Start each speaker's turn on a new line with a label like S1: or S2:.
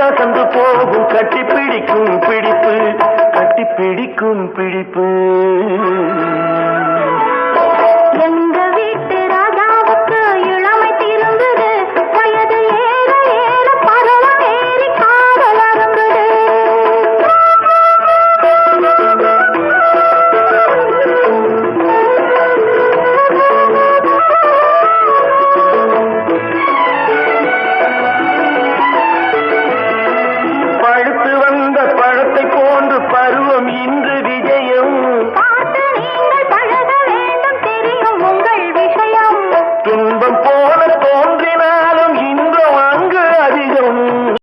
S1: அசந்து போகும் கட்டி பிடிக்கும் பிடிப்பு கட்டி பிடிக்கும் பிடிப்பு
S2: எங்க வீட்டு ராஜாவுக்கு இளமை திரும்புது வயது ஏற ஏற பருவம் ஏறி காதல் அரும்புது
S1: பழுத்து வந்த பழத்தை போன்று பருவ